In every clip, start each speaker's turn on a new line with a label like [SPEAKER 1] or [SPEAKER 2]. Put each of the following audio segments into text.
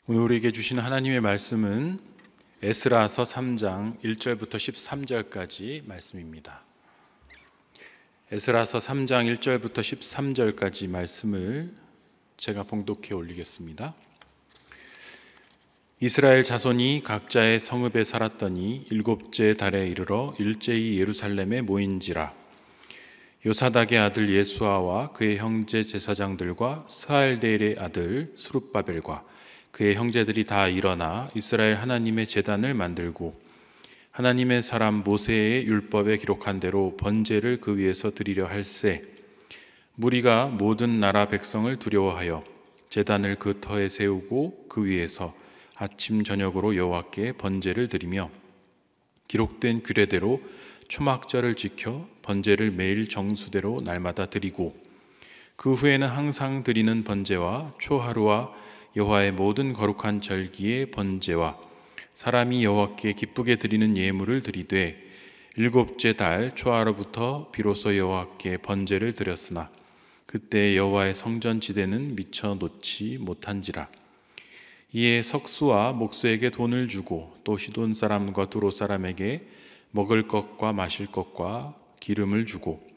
[SPEAKER 1] 오늘 우리에게 주시는 하나님의 말씀은 에스라서 3장 1절부터 13절까지 말씀입니다. 에스라서 3장 1절부터 13절까지 말씀을 제가 봉독해 올리겠습니다. 이스라엘 자손이 각자의 성읍에 살았더니 일곱째 달에 이르러 일제히 예루살렘에 모인지라. 요사닥의 아들 예수아와 그의 형제 제사장들과 스알데엘의 아들 스룹바벨과 그의 형제들이 다 일어나 이스라엘 하나님의 제단을 만들고 하나님의 사람 모세의 율법에 기록한 대로 번제를 그 위에서 드리려 할세. 무리가 모든 나라 백성을 두려워하여 제단을 그 터에 세우고 그 위에서 아침 저녁으로 여호와께 번제를 드리며 기록된 규례대로 초막절을 지켜 번제를 매일 정수대로 날마다 드리고 그 후에는 항상 드리는 번제와 초하루와 여호와의 모든 거룩한 절기의 번제와 사람이 여호와께 기쁘게 드리는 예물을 드리되 일곱째 달 초하루부터 비로소 여호와께 번제를 드렸으나 그때 여호와의 성전 지대는 미처 놓지 못한지라. 이에 석수와 목수에게 돈을 주고 또 시돈 사람과 두로 사람에게 먹을 것과 마실 것과 기름을 주고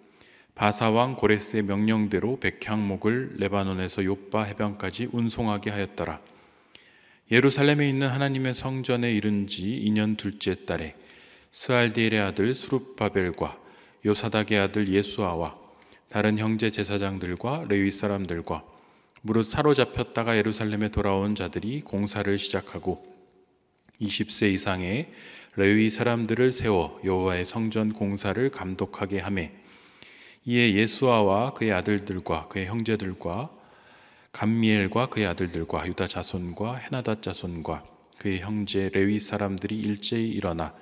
[SPEAKER 1] 바사왕 고레스의 명령대로 백향목을 레바논에서 욥바 해변까지 운송하게 하였더라. 예루살렘에 있는 하나님의 성전에 이른 지 2년 둘째 달에 스알디엘의 아들 스룹바벨과 요사닥의 아들 예수아와 다른 형제 제사장들과 레위 사람들과 무릇 사로잡혔다가 예루살렘에 돌아온 자들이 공사를 시작하고 20세 이상의 레위 사람들을 세워 여호와의 성전 공사를 감독하게 하매 이에 예수아와 그의 아들들과 그의 형제들과 감미엘과 그의 아들들과 유다 자손과 헤나닷 자손과 그의 형제 레위 사람들이 일제히 일어나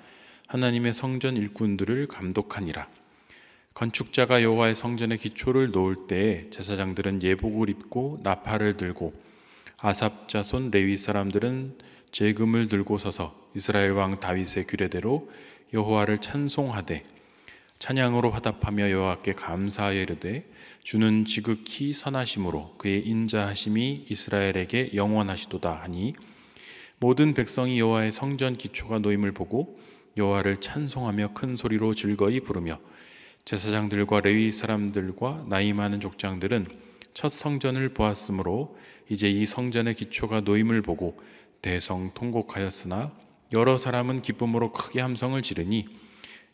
[SPEAKER 1] 하나님의 성전 일꾼들을 감독하니라. 건축자가 여호와의 성전의 기초를 놓을 때에 제사장들은 예복을 입고 나팔을 들고 아삽 자손 레위 사람들은 제금을 들고 서서 이스라엘 왕 다윗의 규례대로 여호와를 찬송하되 찬양으로 화답하며 여호와께 감사하여 이르되 주는 지극히 선하심으로 그의 인자하심이 이스라엘에게 영원하시도다 하니 모든 백성이 여호와의 성전 기초가 놓임을 보고 여호와를 찬송하며 큰 소리로 즐거이 부르며 제사장들과 레위 사람들과 나이 많은 족장들은 첫 성전을 보았으므로 이제 이 성전의 기초가 놓임을 보고 대성통곡하였으나 여러 사람은 기쁨으로 크게 함성을 지르니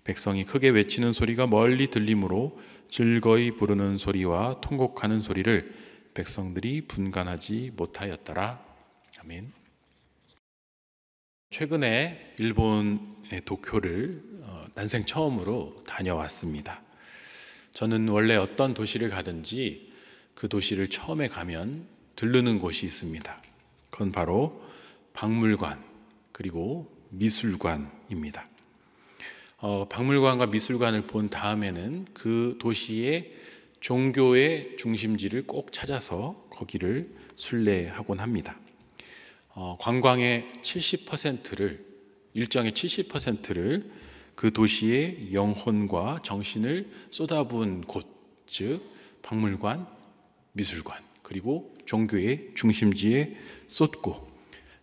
[SPEAKER 1] 백성이 크게 외치는 소리가 멀리 들리므로 즐거이 부르는 소리와 통곡하는 소리를 백성들이 분간하지 못하였더라. 아멘. 최근에 일본의 도쿄를 난생 처음으로 다녀왔습니다. 저는 원래 어떤 도시를 가든지 그 도시를 처음에 가면 들르는 곳이 있습니다. 그건 바로 박물관 그리고 미술관입니다. 박물관과 미술관을 본 다음에는 그 도시의 종교의 중심지를 꼭 찾아서 거기를 순례하곤 합니다. 관광의 70%를 일정의 70%를 그 도시의 영혼과 정신을 쏟아부은 곳, 즉 박물관, 미술관 그리고 종교의 중심지에 쏟고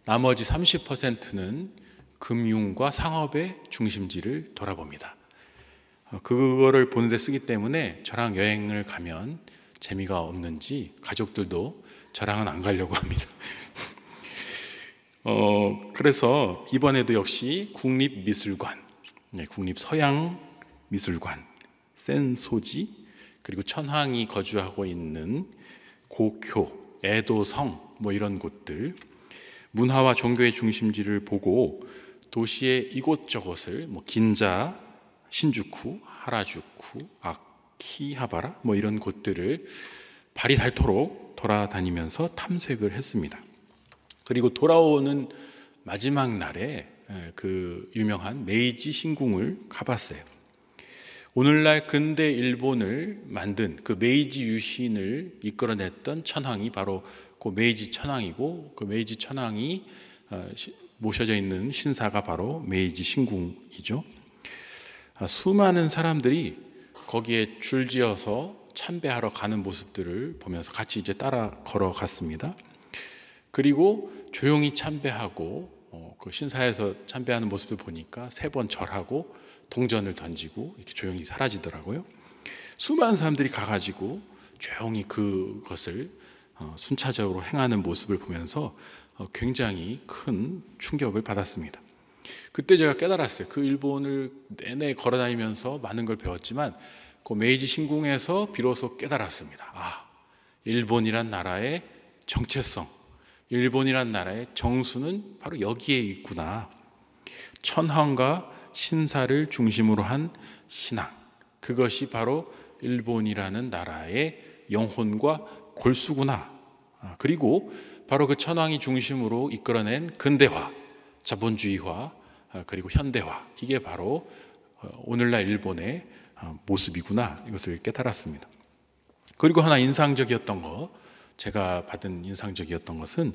[SPEAKER 1] 나머지 30%는 금융과 상업의 중심지를 돌아봅니다. 그거를 보는 데 쓰기 때문에 저랑 여행을 가면 재미가 없는지 가족들도 저랑은 안 가려고 합니다. 그래서 이번에도 역시 국립미술관, 국립서양미술관, 센소지, 그리고 천황이 거주하고 있는 고쿄, 에도성 이런 곳들 문화와 종교의 중심지를 보고 도시의 이곳저곳을 긴자, 신주쿠, 하라주쿠, 아키하바라 이런 곳들을 발이 닳도록 돌아다니면서 탐색을 했습니다. 그리고 돌아오는 마지막 날에 그 유명한 메이지 신궁을 가봤어요. 오늘날 근대 일본을 만든 그 메이지 유신을 이끌어냈던 천황이 바로 그 메이지 천황이고 그 메이지 천황이 모셔져 있는 신사가 바로 메이지 신궁이죠. 수많은 사람들이 거기에 줄지어서 참배하러 가는 모습들을 보면서 같이 이제 따라 걸어갔습니다. 그리고 조용히 참배하고 그 신사에서 참배하는 모습을 보니까 3번 절하고 동전을 던지고 이렇게 조용히 사라지더라고요. 수많은 사람들이 가가지고 조용히 그것을 순차적으로 행하는 모습을 보면서 굉장히 큰 충격을 받았습니다. 그때 제가 깨달았어요. 그 일본을 내내 걸어다니면서 많은 걸 배웠지만 그 메이지 신궁에서 비로소 깨달았습니다. 일본이란 나라의 정체성, 일본이란 나라의 정수는 바로 여기에 있구나. 천황과 신사를 중심으로 한 신앙, 그것이 바로 일본이라는 나라의 영혼과 골수구나. 그리고 바로 그 천황이 중심으로 이끌어낸 근대화, 자본주의화, 그리고 현대화, 이게 바로 오늘날 일본의 모습이구나, 이것을 깨달았습니다. 그리고 하나 인상적이었던 거, 제가 받은 인상적이었던 것은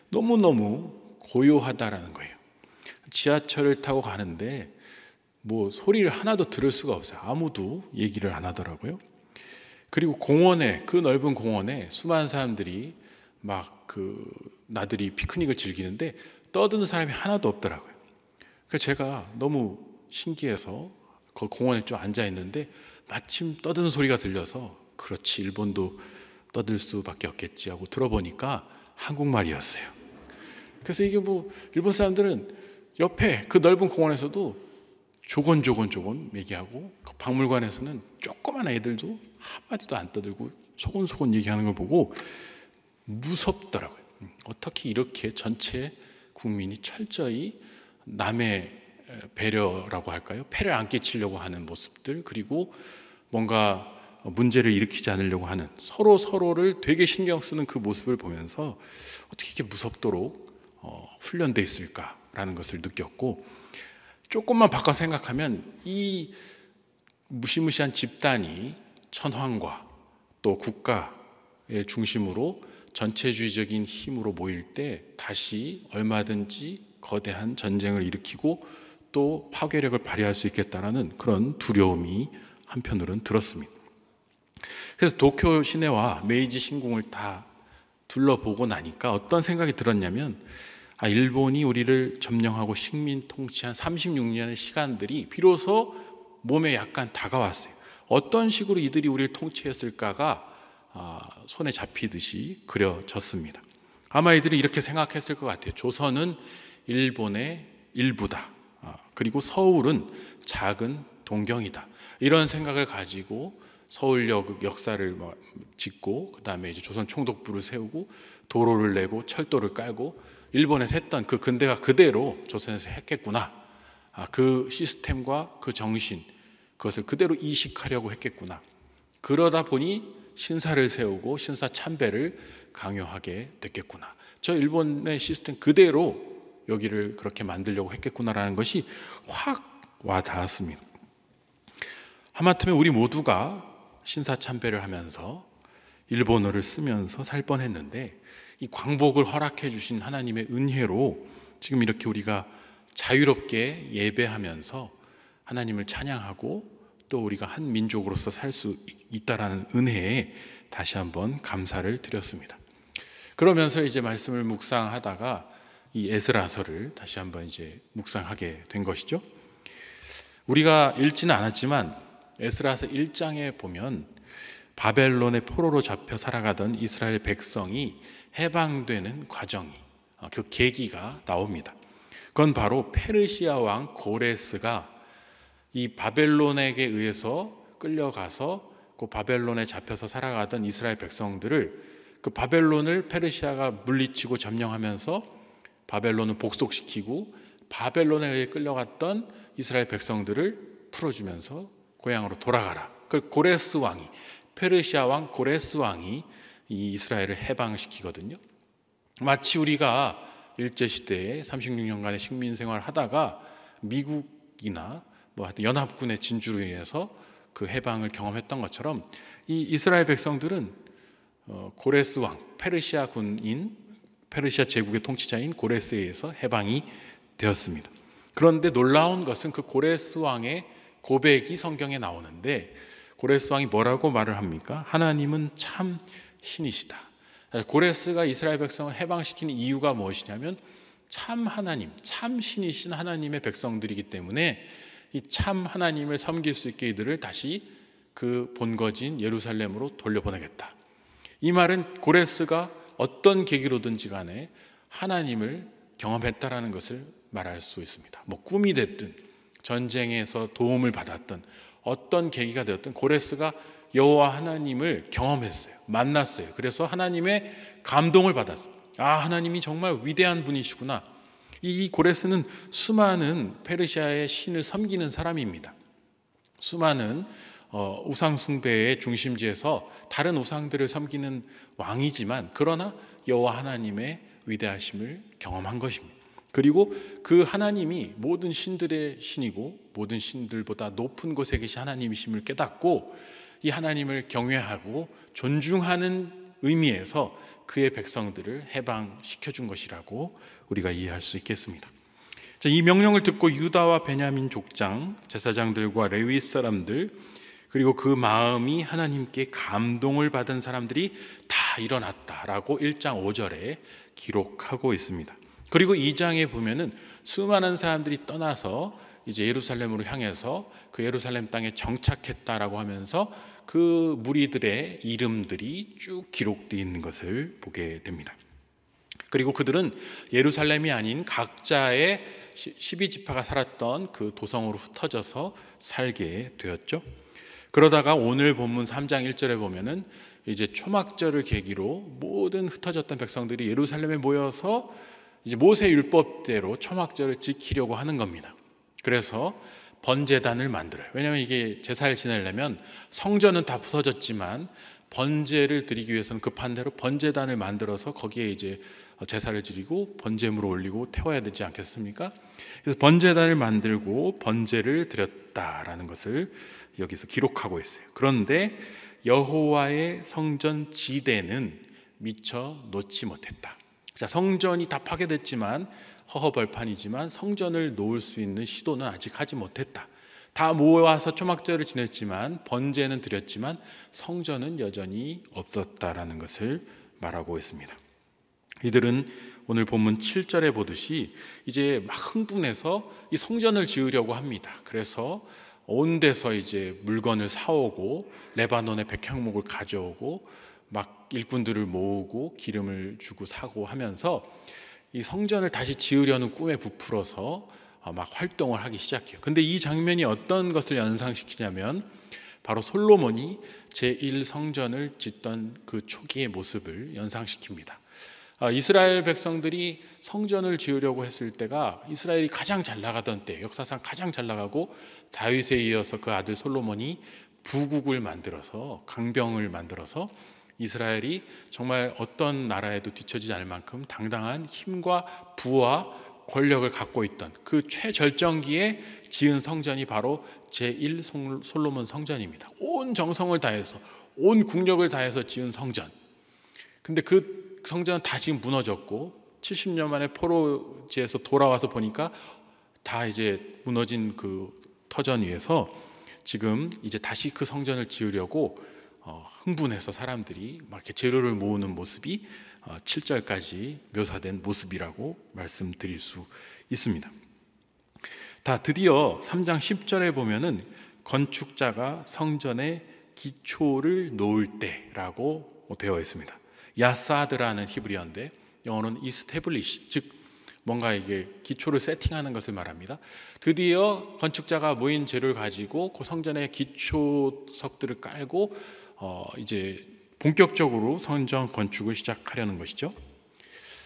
[SPEAKER 1] 너무너무 고요하다라는 거예요. 지하철을 타고 가는데 뭐 소리를 하나도 들을 수가 없어요. 아무도 얘기를 안 하더라고요. 그리고 공원에, 그 넓은 공원에 수많은 사람들이 막 나들이 피크닉을 즐기는데 떠드는 사람이 하나도 없더라고요. 그래서 제가 너무 신기해서 그 공원에 좀 앉아 있는데 마침 떠드는 소리가 들려서 그렇지, 일본도 떠들 수밖에 없겠지 하고 들어보니까 한국말이었어요. 그래서 이게 뭐 일본 사람들은 옆에 그 넓은 공원에서도 조곤조곤 얘기하고, 그 박물관에서는 조그만 애들도 한마디도 안 떠들고 소곤소곤 얘기하는 걸 보고 무섭더라고요. 어떻게 이렇게 전체 국민이 철저히 남의 배려라고 할까요? 폐를 안 끼치려고 하는 모습들, 그리고 뭔가 문제를 일으키지 않으려고 하는, 서로를 되게 신경 쓰는 그 모습을 보면서 어떻게 이렇게 무섭도록 훈련돼 있을까라는 것을 느꼈고, 조금만 바꿔 생각하면 이 무시무시한 집단이 천황과 또 국가의 중심으로 전체주의적인 힘으로 모일 때 다시 얼마든지 거대한 전쟁을 일으키고 또 파괴력을 발휘할 수 있겠다라는 그런 두려움이 한편으로는 들었습니다. 그래서 도쿄 시내와 메이지 신궁을 다 둘러보고 나니까 어떤 생각이 들었냐면, 일본이 우리를 점령하고 식민 통치한 36년의 시간들이 비로소 몸에 약간 다가왔어요. 어떤 식으로 이들이 우리를 통치했을까가 손에 잡히듯이 그려졌습니다. 아마 이들이 이렇게 생각했을 것 같아요. 조선은 일본의 일부다. 그리고 서울은 작은 동경이다. 이런 생각을 가지고 서울역 역사를 짓고, 그 다음에 이제 조선 총독부를 세우고 도로를 내고 철도를 깔고 일본에서 했던 그 근대가 그대로 조선에서 했겠구나. 그 시스템과 그 정신, 그것을 그대로 이식하려고 했겠구나. 그러다 보니 신사를 세우고 신사 참배를 강요하게 됐겠구나. 저 일본의 시스템 그대로 여기를 그렇게 만들려고 했겠구나라는 것이 확 와닿았습니다. 하마터면 우리 모두가 신사 참배를 하면서 일본어를 쓰면서 살 뻔했는데, 이 광복을 허락해 주신 하나님의 은혜로 지금 이렇게 우리가 자유롭게 예배하면서 하나님을 찬양하고 또 우리가 한 민족으로서 살 수 있다라는 은혜에 다시 한번 감사를 드렸습니다. 그러면서 이제 말씀을 묵상하다가 이 에스라서를 다시 한번 이제 묵상하게 된 것이죠. 우리가 읽지는 않았지만 에스라서 1장에 보면 바벨론의 포로로 잡혀 살아가던 이스라엘 백성이 해방되는 과정이, 그 계기가 나옵니다. 그건 바로 페르시아 왕 고레스가 이 바벨론에게 의해서 끌려가서 그 바벨론에 잡혀서 살아가던 이스라엘 백성들을, 그 바벨론을 페르시아가 물리치고 점령하면서 바벨론을 복속시키고 바벨론에 의해 끌려갔던 이스라엘 백성들을 풀어주면서 고향으로 돌아가라. 그 고레스 왕이, 페르시아 왕 고레스 왕이 이 이스라엘을 해방시키거든요. 마치 우리가 일제시대에 36년간의 식민생활을 하다가 미국이나 연합군의 진주로 인해서 그 해방을 경험했던 것처럼 이 이스라엘 백성들은 고레스 왕, 페르시아 군인, 페르시아 제국의 통치자인 고레스에 의해서 해방이 되었습니다. 그런데 놀라운 것은 그 고레스 왕의 고백이 성경에 나오는데, 고레스 왕이 뭐라고 말을 합니까? 하나님은 참 신이시다. 고레스가 이스라엘 백성을 해방시키는 이유가 무엇이냐면 참 하나님, 참 신이신 하나님의 백성들이기 때문에 이 참 하나님을 섬길 수 있게 이들을 다시 그 본거지인 예루살렘으로 돌려보내겠다. 이 말은 고레스가 어떤 계기로든지 간에 하나님을 경험했다라는 것을 말할 수 있습니다. 뭐 꿈이 됐든 전쟁에서 도움을 받았던 어떤 계기가 되었든 고레스가 여호와 하나님을 경험했어요. 만났어요. 그래서 하나님의 감동을 받았어요. 아, 하나님이 정말 위대한 분이시구나. 이 고레스는 수많은 페르시아의 신을 섬기는 사람입니다. 수많은 우상 숭배의 중심지에서 다른 우상들을 섬기는 왕이지만 그러나 여호와 하나님의 위대하심을 경험한 것입니다. 그리고 그 하나님이 모든 신들의 신이고 모든 신들보다 높은 곳에 계신 하나님이심을 깨닫고 이 하나님을 경외하고 존중하는 의미에서 그의 백성들을 해방시켜 준 것이라고 우리가 이해할 수 있겠습니다. 이 명령을 듣고 유다와 베냐민 족장, 제사장들과 레위 사람들, 그리고 그 마음이 하나님께 감동을 받은 사람들이 다 일어났다라고 1장 5절에 기록하고 있습니다. 그리고 2장에 보면은 수많은 사람들이 떠나서 이제 예루살렘으로 향해서 그 예루살렘 땅에 정착했다라고 하면서 그 무리들의 이름들이 쭉 기록되어 있는 것을 보게 됩니다. 그리고 그들은 예루살렘이 아닌 각자의 12지파가 살았던 그 도성으로 흩어져서 살게 되었죠. 그러다가 오늘 본문 3장 1절에 보면은 이제 초막절을 계기로 모든 흩어졌던 백성들이 예루살렘에 모여서 이제 모세 율법대로 초막절을 지키려고 하는 겁니다. 그래서 번제단을 만들어요. 왜냐하면 이게 제사를 지내려면 성전은 다 부서졌지만 번제를 드리기 위해서는 급한 대로 번제단을 만들어서 거기에 이제 제사를 드리고 번제물을 올리고 태워야 되지 않겠습니까? 그래서 번제단을 만들고 번제를 드렸다라는 것을 여기서 기록하고 있어요. 그런데 여호와의 성전 지대는 미처 놓지 못했다. 자, 성전이 다 파괴됐지만 허허벌판이지만 성전을 놓을 수 있는 시도는 아직 하지 못했다. 다 모아서 초막절을 지냈지만 번제는 드렸지만 성전은 여전히 없었다라는 것을 말하고 있습니다. 이들은 오늘 본문 7절에 보듯이 이제 막 흥분해서 이 성전을 지으려고 합니다. 그래서 온 데서 이제 물건을 사오고 레바논의 백향목을 가져오고 막 일꾼들을 모으고 기름을 주고 사고 하면서 이 성전을 다시 지으려는 꿈에 부풀어서 막 활동을 하기 시작해요. 근데 이 장면이 어떤 것을 연상시키냐면 바로 솔로몬이 제1성전을 짓던 그 초기의 모습을 연상시킵니다. 이스라엘 백성들이 성전을 지으려고 했을 때가 이스라엘이 가장 잘 나가던 때, 역사상 가장 잘 나가고 다윗에 이어서 그 아들 솔로몬이 부국을 만들어서 강병을 만들어서 이스라엘이 정말 어떤 나라에도 뒤처지지 않을 만큼 당당한 힘과 부와 권력을 갖고 있던 그 최절정기에 지은 성전이 바로 제1 솔로몬 성전입니다. 온 정성을 다해서 온 국력을 다해서 지은 성전. 근데 그 성전은 다 지금 무너졌고 70년 만에 포로지에서 돌아와서 보니까 다 이제 무너진 그 터전 위에서 지금 이제 다시 그 성전을 지으려고 흥분해서 사람들이 막 이렇게 재료를 모으는 모습이 7절까지 묘사된 모습이라고 말씀드릴 수 있습니다. 다 드디어 3장 10절에 보면은 건축자가 성전의 기초를 놓을 때라고 되어 있습니다. 야사드라는 히브리어인데 영어로는 이스테블리시, 즉 뭔가 이게 기초를 세팅하는 것을 말합니다. 드디어 건축자가 모인 재료를 가지고 그 성전의 기초석들을 깔고 이제 본격적으로 성전 건축을 시작하려는 것이죠.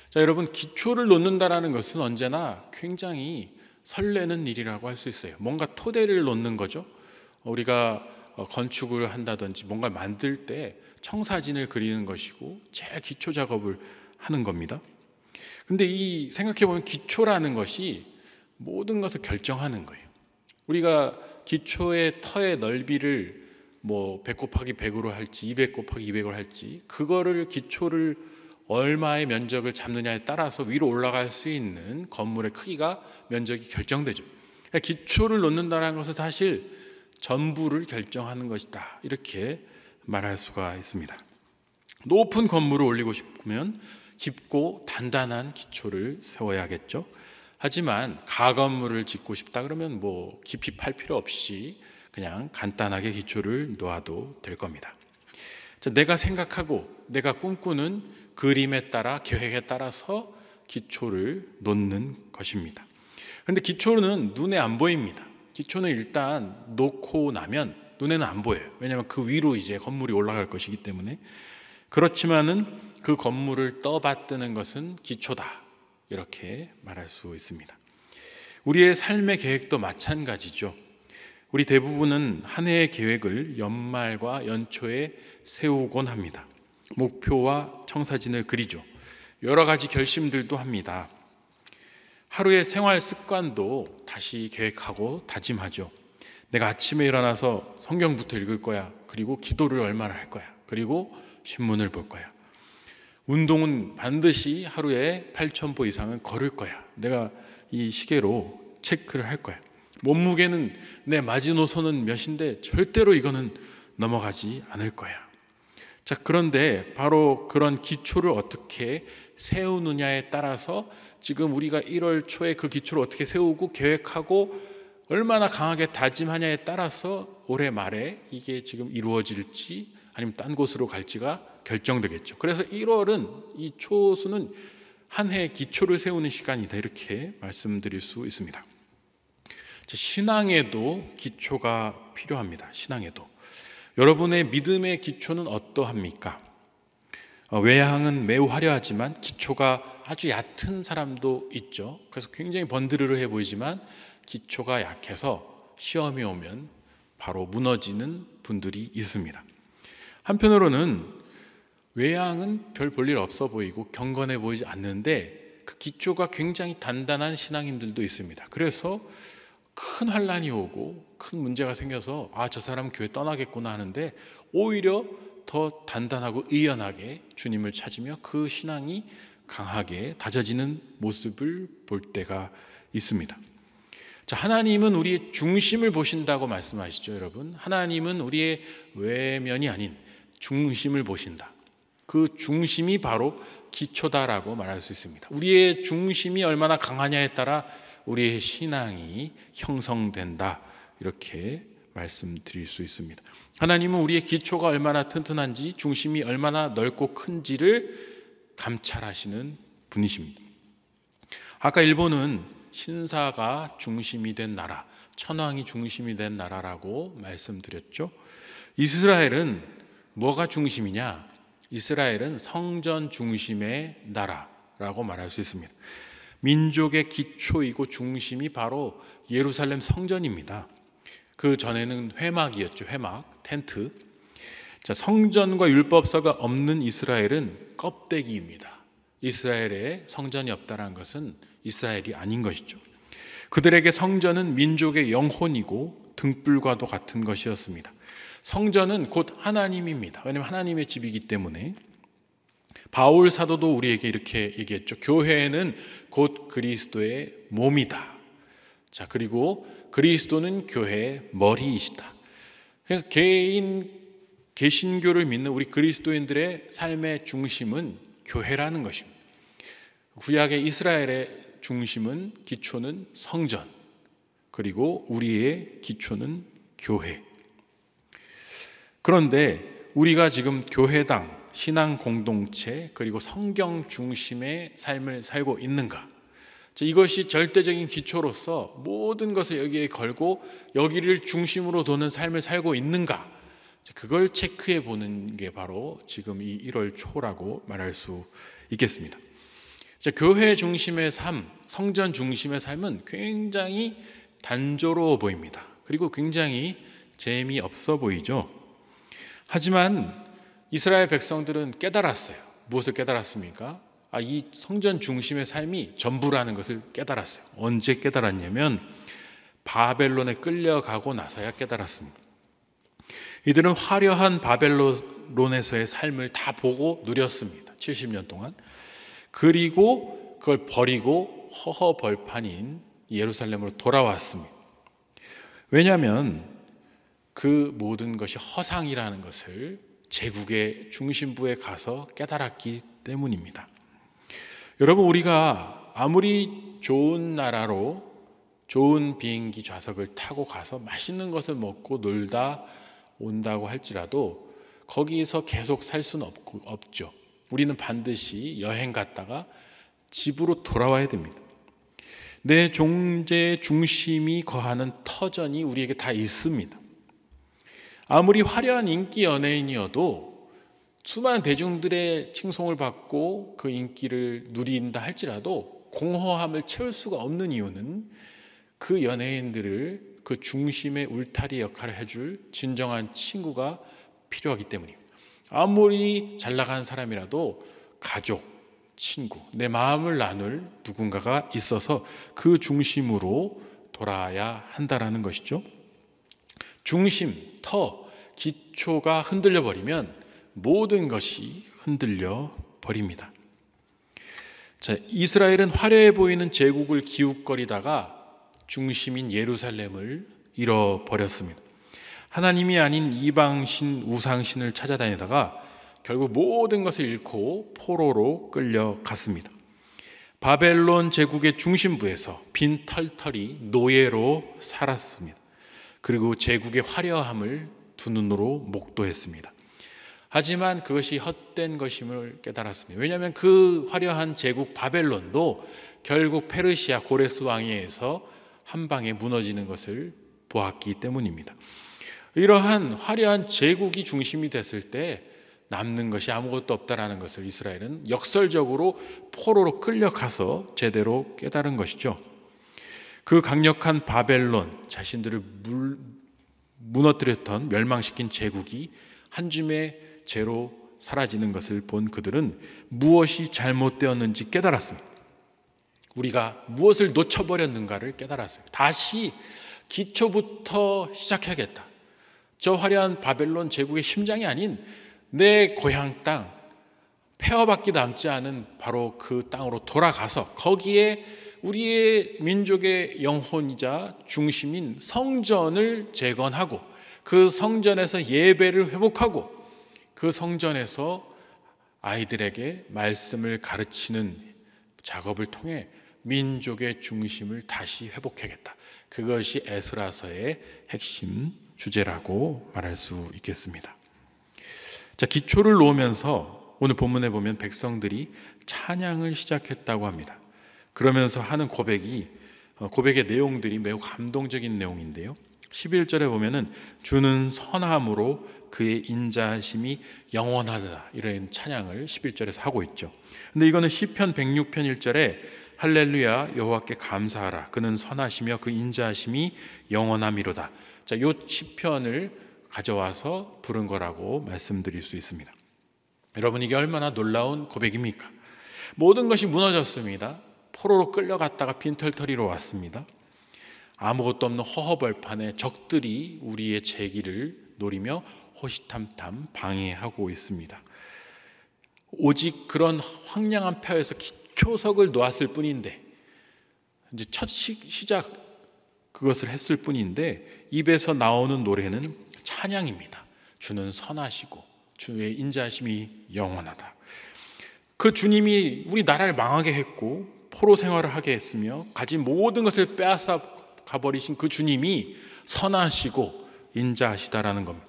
[SPEAKER 1] 자, 여러분, 기초를 놓는다라는 것은 언제나 굉장히 설레는 일이라고 할 수 있어요. 뭔가 토대를 놓는 거죠. 우리가 건축을 한다든지 뭔가 만들 때 청사진을 그리는 것이고 제일 기초 작업을 하는 겁니다. 근데 이 생각해 보면 기초라는 것이 모든 것을 결정하는 거예요. 우리가 기초의 터의 넓이를 뭐 100 곱하기 100으로 할지 200 곱하기 200으로 할지 그거를 기초를 얼마의 면적을 잡느냐에 따라서 위로 올라갈 수 있는 건물의 크기가 면적이 결정되죠. 그러니까 기초를 놓는다는 것은 사실 전부를 결정하는 것이다, 이렇게 말할 수가 있습니다. 높은 건물을 올리고 싶으면 깊고 단단한 기초를 세워야겠죠. 하지만 가건물을 짓고 싶다 그러면 뭐 깊이 팔 필요 없이 그냥 간단하게 기초를 놓아도 될 겁니다. 내가 생각하고 내가 꿈꾸는 그림에 따라, 계획에 따라서 기초를 놓는 것입니다. 그런데 기초는 눈에 안 보입니다. 기초는 일단 놓고 나면 눈에는 안 보여요. 왜냐하면 그 위로 이제 건물이 올라갈 것이기 때문에. 그렇지만은 그 건물을 떠받드는 것은 기초다, 이렇게 말할 수 있습니다. 우리의 삶의 계획도 마찬가지죠. 우리 대부분은 한 해의 계획을 연말과 연초에 세우곤 합니다. 목표와 청사진을 그리죠. 여러 가지 결심들도 합니다. 하루의 생활 습관도 다시 계획하고 다짐하죠. 내가 아침에 일어나서 성경부터 읽을 거야. 그리고 기도를 얼마나 할 거야. 그리고 신문을 볼 거야. 운동은 반드시 하루에 8,000보 이상은 걸을 거야. 내가 이 시계로 체크를 할 거야. 몸무게는 내 마지노선은 몇인데 절대로 이거는 넘어가지 않을 거야. 자, 그런데 바로 그런 기초를 어떻게 세우느냐에 따라서 지금 우리가 1월 초에 그 기초를 어떻게 세우고 계획하고 얼마나 강하게 다짐하냐에 따라서 올해 말에 이게 지금 이루어질지 아니면 딴 곳으로 갈지가 결정되겠죠. 그래서 1월은 이 초수는 한 해의 기초를 세우는 시간이다, 이렇게 말씀드릴 수 있습니다. 신앙에도 기초가 필요합니다. 신앙에도. 여러분의 믿음의 기초는 어떠합니까? 외향은 매우 화려하지만 기초가 아주 얕은 사람도 있죠. 그래서 굉장히 번드르르해 보이지만 기초가 약해서 시험이 오면 바로 무너지는 분들이 있습니다. 한편으로는 외향은 별 볼일 없어 보이고 경건해 보이지 않는데 그 기초가 굉장히 단단한 신앙인들도 있습니다. 그래서 큰 환란이 오고 큰 문제가 생겨서 저 사람 교회 떠나겠구나 하는데 오히려 더 단단하고 의연하게 주님을 찾으며 그 신앙이 강하게 다져지는 모습을 볼 때가 있습니다. 자, 하나님은 우리의 중심을 보신다고 말씀하시죠, 여러분. 하나님은 우리의 외면이 아닌 중심을 보신다. 그 중심이 바로 기초다라고 말할 수 있습니다. 우리의 중심이 얼마나 강하냐에 따라 우리의 신앙이 형성된다, 이렇게 말씀드릴 수 있습니다. 하나님은 우리의 기초가 얼마나 튼튼한지, 중심이 얼마나 넓고 큰지를 감찰하시는 분이십니다. 아까 일본은 신사가 중심이 된 나라, 천황이 중심이 된 나라라고 말씀드렸죠. 이스라엘은 뭐가 중심이냐? 이스라엘은 성전 중심의 나라라고 말할 수 있습니다. 민족의 기초이고 중심이 바로 예루살렘 성전입니다. 그 전에는 회막이었죠. 회막, 텐트. 자, 성전과 율법서가 없는 이스라엘은 껍데기입니다. 이스라엘에 성전이 없다는 것은 이스라엘이 아닌 것이죠. 그들에게 성전은 민족의 영혼이고 등불과도 같은 것이었습니다. 성전은 곧 하나님입니다. 왜냐하면 하나님의 집이기 때문에. 바울 사도도 우리에게 이렇게 얘기했죠. 교회는 곧 그리스도의 몸이다. 자, 그리고 그리스도는 교회의 머리이시다. 그러니까 개신교를 믿는 우리 그리스도인들의 삶의 중심은 교회라는 것입니다. 구약의 이스라엘의 중심은, 기초는 성전, 그리고 우리의 기초는 교회. 그런데 우리가 지금 교회당, 신앙 공동체, 그리고 성경 중심의 삶을 살고 있는가? 이것이 절대적인 기초로서 모든 것을 여기에 걸고 여기를 중심으로 도는 삶을 살고 있는가? 그걸 체크해 보는 게 바로 지금 이 1월 초라고 말할 수 있겠습니다. 교회 중심의 삶, 성전 중심의 삶은 굉장히 단조로워 보입니다. 그리고 굉장히 재미없어 보이죠. 하지만 이스라엘 백성들은 깨달았어요. 무엇을 깨달았습니까? 이 성전 중심의 삶이 전부라는 것을 깨달았어요. 언제 깨달았냐면 바벨론에 끌려가고 나서야 깨달았습니다. 이들은 화려한 바벨론에서의 삶을 다 보고 누렸습니다. 70년 동안. 그리고 그걸 버리고 허허벌판인 예루살렘으로 돌아왔습니다. 왜냐하면 그 모든 것이 허상이라는 것을 제국의 중심부에 가서 깨달았기 때문입니다. 여러분, 우리가 아무리 좋은 나라로 좋은 비행기 좌석을 타고 가서 맛있는 것을 먹고 놀다 온다고 할지라도 거기서 계속 살 수는 없죠. 우리는 반드시 여행 갔다가 집으로 돌아와야 됩니다. 내 존재의 중심이 거하는 터전이 우리에게 다 있습니다. 아무리 화려한 인기 연예인이어도 수많은 대중들의 칭송을 받고 그 인기를 누린다 할지라도 공허함을 채울 수가 없는 이유는 그 연예인들을 그 중심의 울타리 역할을 해줄 진정한 친구가 필요하기 때문입니다. 아무리 잘 나간 사람이라도 가족, 친구, 내 마음을 나눌 누군가가 있어서 그 중심으로 돌아야 한다라는 것이죠. 중심, 터, 기초가 흔들려 버리면 모든 것이 흔들려 버립니다. 자, 이스라엘은 화려해 보이는 제국을 기웃거리다가 중심인 예루살렘을 잃어버렸습니다. 하나님이 아닌 이방신, 우상신을 찾아다니다가 결국 모든 것을 잃고 포로로 끌려갔습니다. 바벨론 제국의 중심부에서 빈 털털이 노예로 살았습니다. 그리고 제국의 화려함을 두 눈으로 목도했습니다. 하지만 그것이 헛된 것임을 깨달았습니다. 왜냐하면 그 화려한 제국 바벨론도 결국 페르시아 고레스 왕에 의해서 한 방에 무너지는 것을 보았기 때문입니다. 이러한 화려한 제국이 중심이 됐을 때 남는 것이 아무것도 없다라는 것을 이스라엘은 역설적으로 포로로 끌려가서 제대로 깨달은 것이죠. 그 강력한 바벨론, 자신들을 무너뜨렸던 멸망시킨 제국이 한 줌의 죄로 사라지는 것을 본 그들은 무엇이 잘못되었는지 깨달았습니다. 우리가 무엇을 놓쳐버렸는가를 깨달았어요. 다시 기초부터 시작해야겠다. 저 화려한 바벨론 제국의 심장이 아닌 내 고향 땅, 폐허밖에 남지 않은 바로 그 땅으로 돌아가서 거기에 우리의 민족의 영혼이자 중심인 성전을 재건하고 그 성전에서 예배를 회복하고 그 성전에서 아이들에게 말씀을 가르치는 작업을 통해 민족의 중심을 다시 회복해야겠다. 그것이 에스라서의 핵심 주제라고 말할 수 있겠습니다. 자, 기초를 놓으면서 오늘 본문에 보면 백성들이 찬양을 시작했다고 합니다. 그러면서 하는 고백의 내용들이 매우 감동적인 내용인데요. 11절에 보면은 주는 선함으로 그의 인자하심이 영원하다, 이런 찬양을 11절에서 하고 있죠. 근데 이거는 시편 106편 1절에 할렐루야 여호와께 감사하라 그는 선하시며 그 인자하심이 영원함이로다. 자, 요 시편을 가져와서 부른 거라고 말씀드릴 수 있습니다. 여러분, 이게 얼마나 놀라운 고백입니까? 모든 것이 무너졌습니다. 포로로 끌려갔다가 빈털터리로 왔습니다. 아무것도 없는 허허벌판에 적들이 우리의 재기를 노리며 호시탐탐 방해하고 있습니다. 오직 그런 황량한 뼈에서 기초석을 놓았을 뿐인데, 이제 첫 시작 그것을 했을 뿐인데 입에서 나오는 노래는 찬양입니다. 주는 선하시고 주의 인자하심이 영원하다. 그 주님이 우리 나라를 망하게 했고 포로 생활을 하게 했으며 가진 모든 것을 빼앗아 가버리신 그 주님이 선하시고 인자하시다라는 겁니다.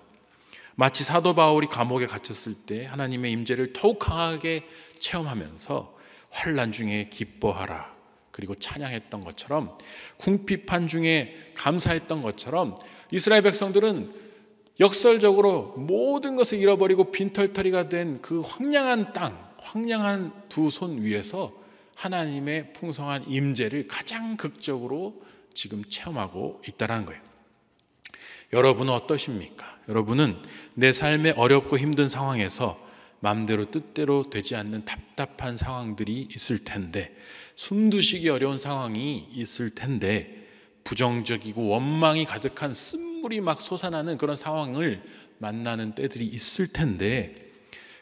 [SPEAKER 1] 마치 사도 바울이 감옥에 갇혔을 때 하나님의 임재를 더욱 강하게 체험하면서 환난 중에 기뻐하라 그리고 찬양했던 것처럼, 궁핍한 중에 감사했던 것처럼 이스라엘 백성들은 역설적으로 모든 것을 잃어버리고 빈털터리가 된 그 황량한 땅, 황량한 두 손 위에서 하나님의 풍성한 임재를 가장 극적으로 지금 체험하고 있다는 거예요. 여러분은 어떠십니까? 여러분은 내 삶의 어렵고 힘든 상황에서 마음대로 뜻대로 되지 않는 답답한 상황들이 있을 텐데, 숨두시기 어려운 상황이 있을 텐데, 부정적이고 원망이 가득한 쓴물이 막 솟아나는 그런 상황을 만나는 때들이 있을 텐데,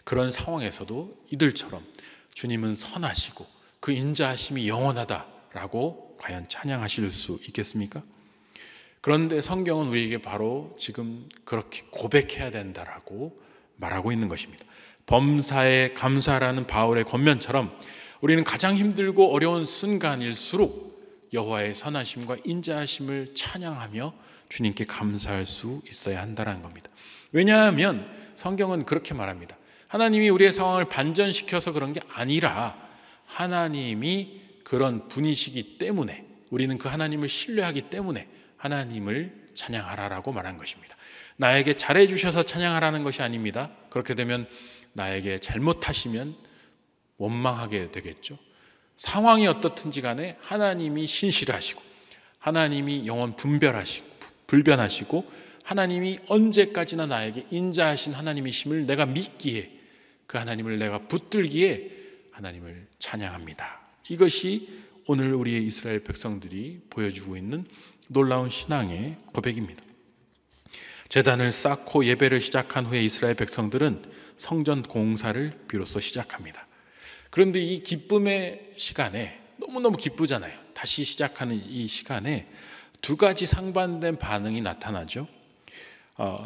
[SPEAKER 1] 그런 상황에서도 이들처럼 주님은 선하시고 그 인자하심이 영원하다라고 과연 찬양하실 수 있겠습니까? 그런데 성경은 우리에게 바로 지금 그렇게 고백해야 된다라고 말하고 있는 것입니다. 범사에 감사라는 바울의 권면처럼 우리는 가장 힘들고 어려운 순간일수록 여호와의 선하심과 인자하심을 찬양하며 주님께 감사할 수 있어야 한다는 겁니다. 왜냐하면 성경은 그렇게 말합니다. 하나님이 우리의 상황을 반전시켜서 그런 게 아니라 하나님이 그런 분이시기 때문에, 우리는 그 하나님을 신뢰하기 때문에 하나님을 찬양하라라고 말한 것입니다. 나에게 잘해주셔서 찬양하라는 것이 아닙니다. 그렇게 되면 나에게 잘못하시면 원망하게 되겠죠. 상황이 어떻든지 간에 하나님이 신실하시고 하나님이 영원 불변하시고 하나님이 언제까지나 나에게 인자하신 하나님이심을 내가 믿기에, 그 하나님을 내가 붙들기에 하나님을 찬양합니다. 이것이 오늘 우리의 이스라엘 백성들이 보여주고 있는 놀라운 신앙의 고백입니다. 제단을 쌓고 예배를 시작한 후에 이스라엘 백성들은 성전 공사를 비로소 시작합니다. 그런데 이 기쁨의 시간에, 너무너무 기쁘잖아요. 다시 시작하는 이 시간에 두 가지 상반된 반응이 나타나죠.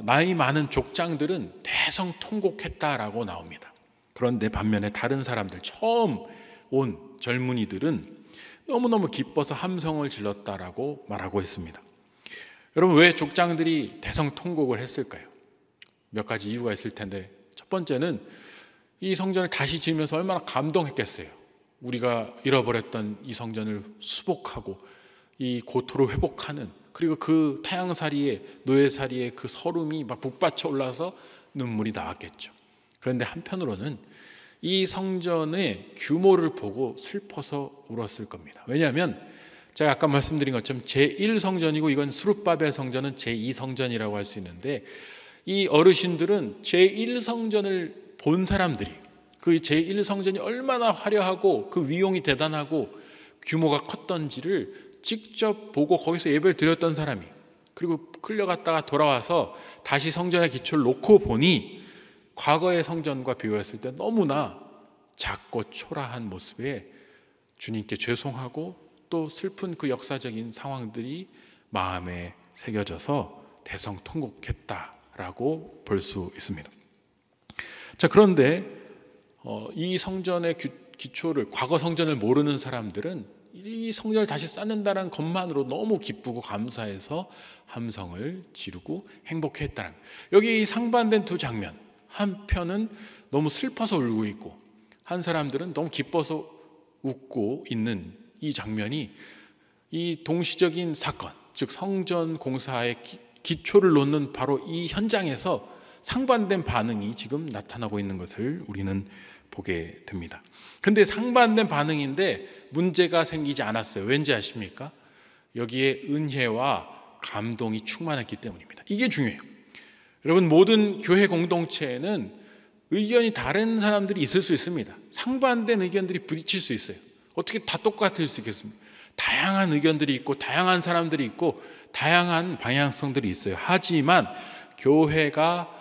[SPEAKER 1] 나이 많은 족장들은 대성통곡했다라고 나옵니다. 그런데 반면에 다른 사람들, 처음 온 젊은이들은 너무너무 기뻐서 함성을 질렀다라고 말하고 있습니다. 여러분, 왜 족장들이 대성통곡을 했을까요? 몇 가지 이유가 있을 텐데, 첫 번째는 이 성전을 다시 지으면서 얼마나 감동했겠어요. 우리가 잃어버렸던 이 성전을 수복하고 이 고토를 회복하는, 그리고 그 타향살이에, 노예살이에 그 서름이 막 북받쳐 올라서 눈물이 나왔겠죠. 그런데 한편으로는 이 성전의 규모를 보고 슬퍼서 울었을 겁니다. 왜냐하면 제가 아까 말씀드린 것처럼 제1성전이고 이건 스룹바벨 성전은 제2성전이라고 할 수 있는데, 이 어르신들은 제1성전을 본 사람들이, 그 제1성전이 얼마나 화려하고 그 위용이 대단하고 규모가 컸던지를 직접 보고 거기서 예배를 드렸던 사람이, 그리고 끌려갔다가 돌아와서 다시 성전의 기초를 놓고 보니 과거의 성전과 비교했을 때 너무나 작고 초라한 모습에 주님께 죄송하고 또 슬픈 그 역사적인 상황들이 마음에 새겨져서 대성통곡했다라고 볼 수 있습니다. 자, 그런데 이 성전의 기초를, 과거 성전을 모르는 사람들은 이 성전을 다시 쌓는다는 것만으로 너무 기쁘고 감사해서 함성을 지르고 행복해했다는 거예요. 여기 상반된 두 장면, 한편은 너무 슬퍼서 울고 있고 한 사람들은 너무 기뻐서 웃고 있는 이 장면이 이 동시적인 사건, 즉 성전 공사의 기초를 놓는 바로 이 현장에서 상반된 반응이 지금 나타나고 있는 것을 우리는 보게 됩니다. 근데 상반된 반응인데 문제가 생기지 않았어요. 왠지 아십니까? 여기에 은혜와 감동이 충만했기 때문입니다. 이게 중요해요. 여러분, 모든 교회 공동체에는 의견이 다른 사람들이 있을 수 있습니다. 상반된 의견들이 부딪힐 수 있어요. 어떻게 다 똑같을 수 있겠습니까? 다양한 의견들이 있고 다양한 사람들이 있고 다양한 방향성들이 있어요. 하지만 교회가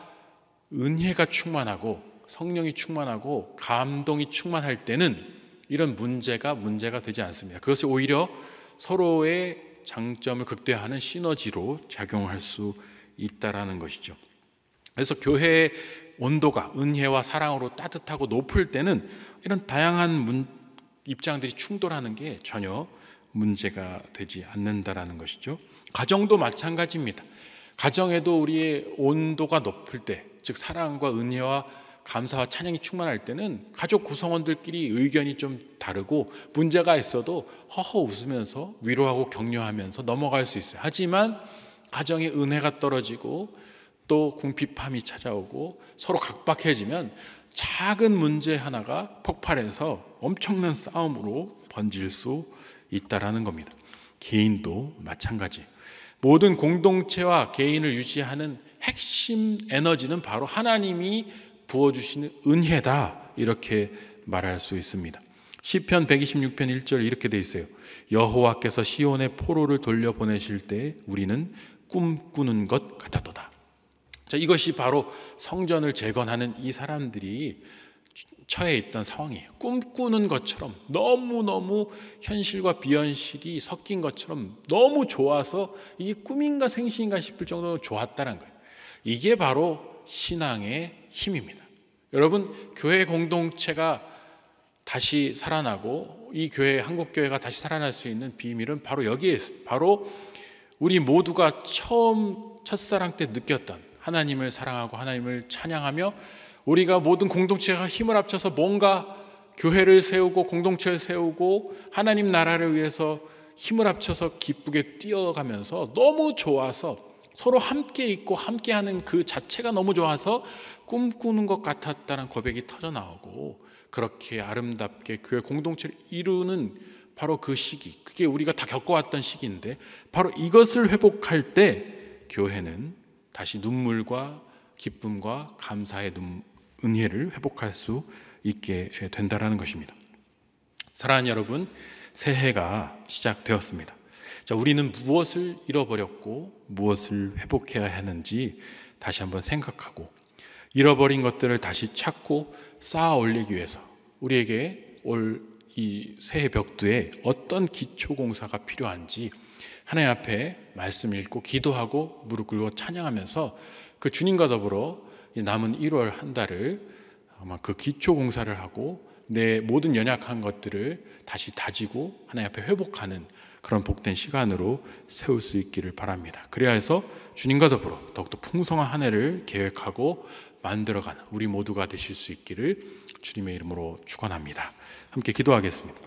[SPEAKER 1] 은혜가 충만하고 성령이 충만하고 감동이 충만할 때는 이런 문제가 되지 않습니다. 그것이 오히려 서로의 장점을 극대화하는 시너지로 작용할 수 있다라는 것이죠. 그래서 교회의 온도가 은혜와 사랑으로 따뜻하고 높을 때는 이런 다양한 입장들이 충돌하는 게 전혀 문제가 되지 않는다라는 것이죠. 가정도 마찬가지입니다. 가정에도 우리의 온도가 높을 때, 즉 사랑과 은혜와 감사와 찬양이 충만할 때는 가족 구성원들끼리 의견이 좀 다르고 문제가 있어도 허허 웃으면서 위로하고 격려하면서 넘어갈 수 있어요. 하지만 가정에 은혜가 떨어지고 또 궁핍함이 찾아오고 서로 각박해지면 작은 문제 하나가 폭발해서 엄청난 싸움으로 번질 수 있다라는 겁니다. 개인도 마찬가지. 모든 공동체와 개인을 유지하는 핵심 에너지는 바로 하나님이 부어주시는 은혜다, 이렇게 말할 수 있습니다. 시편 126편 1절 이렇게 돼 있어요. 여호와께서 시온의 포로를 돌려보내실 때 우리는 꿈꾸는 것 같았도다. 자, 이것이 바로 성전을 재건하는 이 사람들이 처해 있던 상황이에요. 꿈꾸는 것처럼, 너무너무 현실과 비현실이 섞인 것처럼 너무 좋아서 이게 꿈인가 생신인가 싶을 정도로 좋았다는 거예요. 이게 바로 신앙의 힘입니다. 여러분, 교회 공동체가 다시 살아나고 이 교회, 한국교회가 다시 살아날 수 있는 비밀은 바로 여기에 있습니다. 바로 우리 모두가 처음 첫사랑 때 느꼈던 하나님을 사랑하고 하나님을 찬양하며 우리가 모든 공동체가 힘을 합쳐서 뭔가 교회를 세우고 공동체를 세우고 하나님 나라를 위해서 힘을 합쳐서 기쁘게 뛰어가면서 너무 좋아서 서로 함께 있고 함께하는 그 자체가 너무 좋아서 꿈꾸는 것 같았다는 고백이 터져 나오고, 그렇게 아름답게 교회 공동체를 이루는 바로 그 시기, 그게 우리가 다 겪어왔던 시기인데, 바로 이것을 회복할 때 교회는 다시 눈물과 기쁨과 감사의 은혜를 회복할 수 있게 된다라는 것입니다. 사랑하는 여러분, 새해가 시작되었습니다. 자, 우리는 무엇을 잃어버렸고 무엇을 회복해야 하는지 다시 한번 생각하고, 잃어버린 것들을 다시 찾고 쌓아 올리기 위해서 우리에게 올 이 새해 벽두에 어떤 기초 공사가 필요한지 하나님 앞에 말씀 읽고 기도하고 무릎 꿇고 찬양하면서 그 주님과 더불어 남은 1월 한 달을 아마 그 기초 공사를 하고 내 모든 연약한 것들을 다시 다지고 하나님 앞에 회복하는 그런 복된 시간으로 세울 수 있기를 바랍니다. 그래야 해서 주님과 더불어 더욱더 풍성한 한 해를 계획하고 만들어가는 우리 모두가 되실 수 있기를 주님의 이름으로 축원합니다. 함께 기도하겠습니다.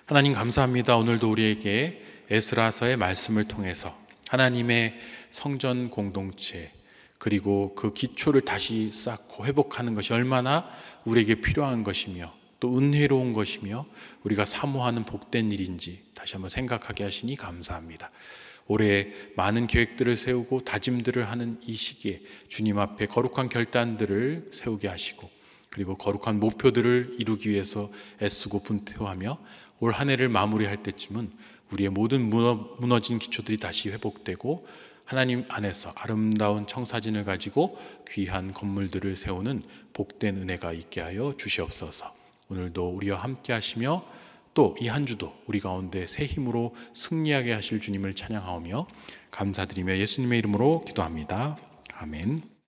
[SPEAKER 1] 하나님 감사합니다. 오늘도 우리에게 에스라서의 말씀을 통해서 하나님의 성전 공동체 그리고 그 기초를 다시 쌓고 회복하는 것이 얼마나 우리에게 필요한 것이며 또 은혜로운 것이며 우리가 사모하는 복된 일인지 다시 한번 생각하게 하시니 감사합니다. 올해 많은 계획들을 세우고 다짐들을 하는 이 시기에 주님 앞에 거룩한 결단들을 세우게 하시고, 그리고 거룩한 목표들을 이루기 위해서 애쓰고 분투하며 올 한 해를 마무리할 때쯤은 우리의 모든 무너진 기초들이 다시 회복되고 하나님 안에서 아름다운 청사진을 가지고 귀한 건물들을 세우는 복된 은혜가 있게 하여 주시옵소서. 오늘도 우리와 함께 하시며 또 이 한 주도 우리 가운데 새 힘으로 승리하게 하실 주님을 찬양하오며 감사드리며 예수님의 이름으로 기도합니다. 아멘.